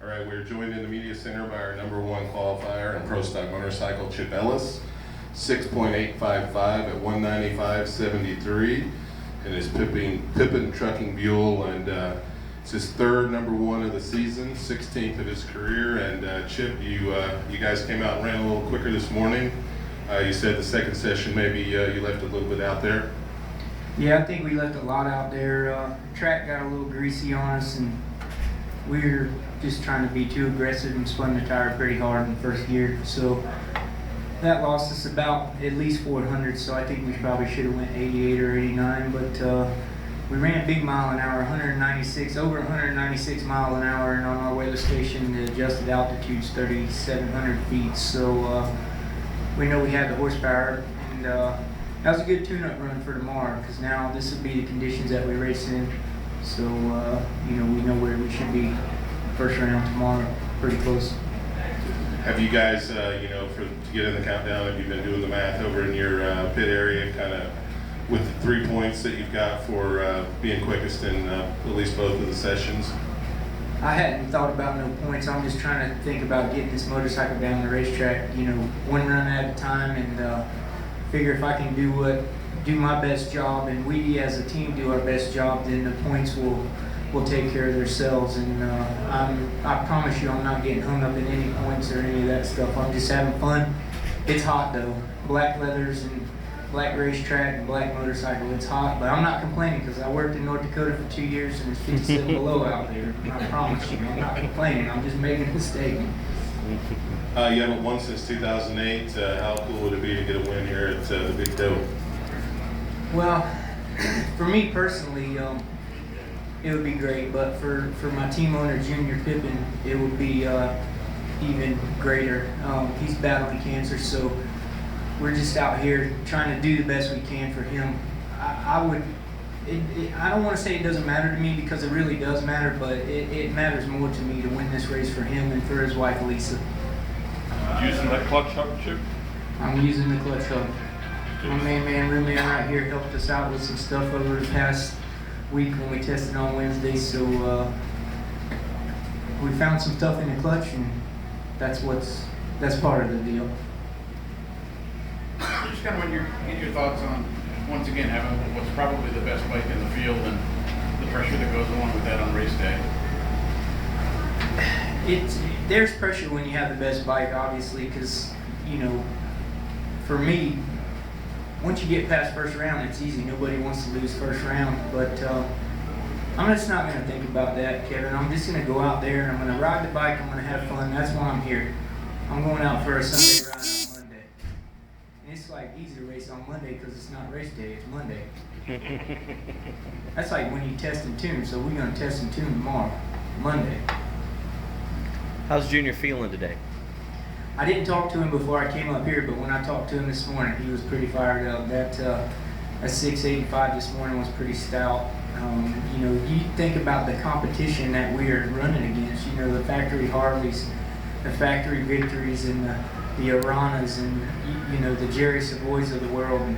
All right, we're joined in the media center by our #1 qualifier in pro stock motorcycle, Chip Ellis, 6.855 at 195.73, and his Pippin Trucking Buell, and it's his third #1 of the season, 16th of his career. And Chip, you guys came out and ran a little quicker this morning. You said the second session maybe you left a little bit out there. Yeah, I think we left a lot out there. Track got a little greasy on us, and we were just trying to be too aggressive and spun the tire pretty hard in the first gear. So that lost us about at least 400. So I think we probably should have went 88 or 89. But we ran a big mile an hour, 196, over 196 mile an hour, and on our weather station, the adjusted altitude's 3,700 feet. So we know we had the horsepower, and that was a good tune-up run for tomorrow, because now this will be the conditions that we race in. So we know where we should be first round tomorrow, pretty close. Have you guys, to get in the countdown, have you been doing the math over in your pit area, kind of with the 3 points that you've got for being quickest in at least both of the sessions? I hadn't thought about no points. I'm just trying to think about getting this motorcycle down the racetrack, one run at a time, and figure if I can do my best job, and we as a team do our best job, then the points will take care of themselves. And I promise you, I'm not getting hung up in any points or any of that stuff. I'm just having fun. It's hot though. Black leathers and black racetrack and black motorcycle. It's hot, but I'm not complaining, because I worked in North Dakota for 2 years and it's 57 below out there. I promise you, I'm not complaining. I'm just making a statement. You haven't won since 2008. How cool would it be to get a win here at the Big Doe? Well, for me personally, it would be great, but for my team owner, Junior Pippin, it would be even greater. He's battling cancer, so we're just out here trying to do the best we can for him. I don't want to say it doesn't matter to me, because it really does matter, but it matters more to me to win this race for him and for his wife, Lisa. Using that clutch hub, Chip? I'm using the clutch hub. My main man, Room Man right here, helped us out with some stuff over the past week when we tested on Wednesday. So we found some stuff in the clutch, and that's part of the deal. Just kind of get your thoughts on, once again, having what's probably the best bike in the field and the pressure that goes along with that on race day. There's pressure when you have the best bike, obviously, because for me, once you get past first round, it's easy. Nobody wants to lose first round, but I'm just not going to think about that, Kevin. I'm just going to go out there and I'm going to ride the bike. I'm going to have fun. That's why I'm here. I'm going out for a Sunday ride on Monday. And it's like easy to race on Monday because it's not race day, it's Monday. That's like when you test and tune. So we're going to test and tune tomorrow, Monday. How's Junior feeling today? I didn't talk to him before I came up here, but when I talked to him this morning, he was pretty fired up. That 685 this morning was pretty stout. You think about the competition that we are running against. The factory Harleys, the factory Victories, and the Piranas, and the Jerry Savoys of the world. And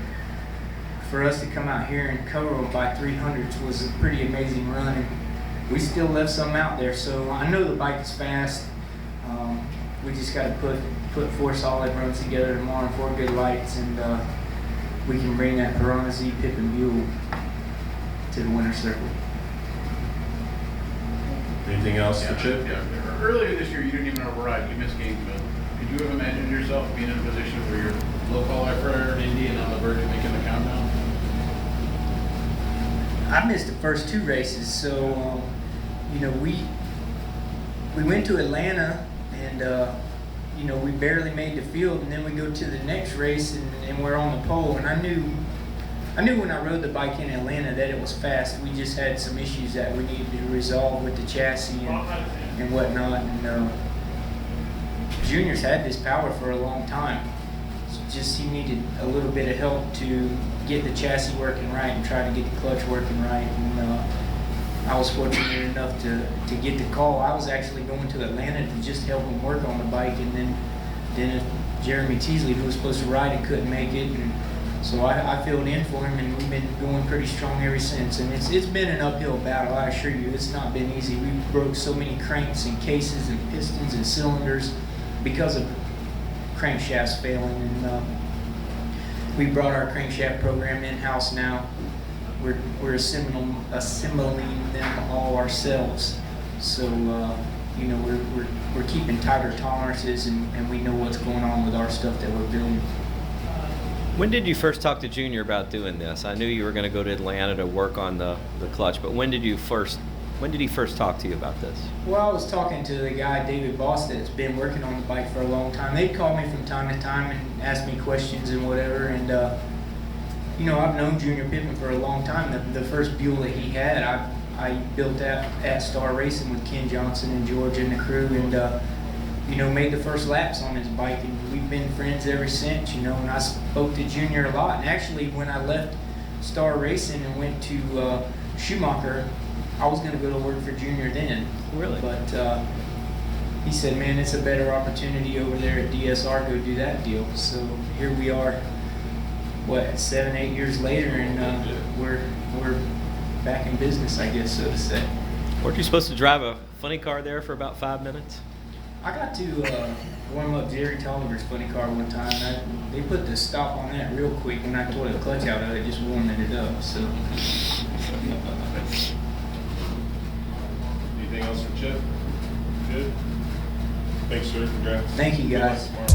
for us to come out here and cover them by 300s was a pretty amazing run. And we still left some out there, so I know the bike is fast. We just got to put 4 solid runs together tomorrow, 4 good lights, and we can bring that PiranaZ Pippin Buell to the winner's circle. Anything else for Chip? Yeah. Earlier this year, you didn't even override. You missed Gainesville. Could you have imagined yourself being in a position where you're low qualifier in Indy and on the verge of making the countdown? I missed the first 2 races, so we went to Atlanta, and we barely made the field, and then we go to the next race, and we're on the pole. And I knew when I rode the bike in Atlanta that it was fast. We just had some issues that we needed to resolve with the chassis and whatnot. And Junior's had this power for a long time. It's just he needed a little bit of help to get the chassis working right and try to get the clutch working right. And I was fortunate enough to get the call. I was actually going to Atlanta to just help him work on the bike, and then Jeremy Teasley, who was supposed to ride it, couldn't make it, and So I filled in for him, and we've been going pretty strong ever since. And it's been an uphill battle, I assure you. It's not been easy. We broke so many cranks and cases and pistons and cylinders because of crankshafts failing. And we brought our crankshaft program in-house now. We're assembling them all ourselves. So you know, we're keeping tighter tolerances, and we know what's going on with our stuff that we're building. When did you first talk to Junior about doing this? I knew you were going to go to Atlanta to work on the clutch, but when did he first talk to you about this? Well, I was talking to the guy, David Boss, that's been working on the bike for a long time. They'd call me from time to time and ask me questions and whatever. And, you know, I've known Junior Pippin for a long time. The first Buell that he had, I built that at Star Racing with Ken Johnson and George and the crew, and, you know, made the first laps on his bike. And we've been friends ever since, you know, and I spoke to Junior a lot. And actually, when I left Star Racing and went to Schumacher, I was going to go to work for Junior then. Really? But he said, man, it's a better opportunity over there at DSR, go do that deal. So here we are, what, 7, 8 years later, and we're back in business, I guess, so to say. Weren't you supposed to drive a funny car there for about 5 minutes? I got to warm up Jerry Tolliver's funny car one time. They put the stop on that real quick when I tore the clutch out of it, just warming it up. So. Anything else for Chip? Good? Thanks, sir. Congrats. Thank you, Good luck guys. tomorrow.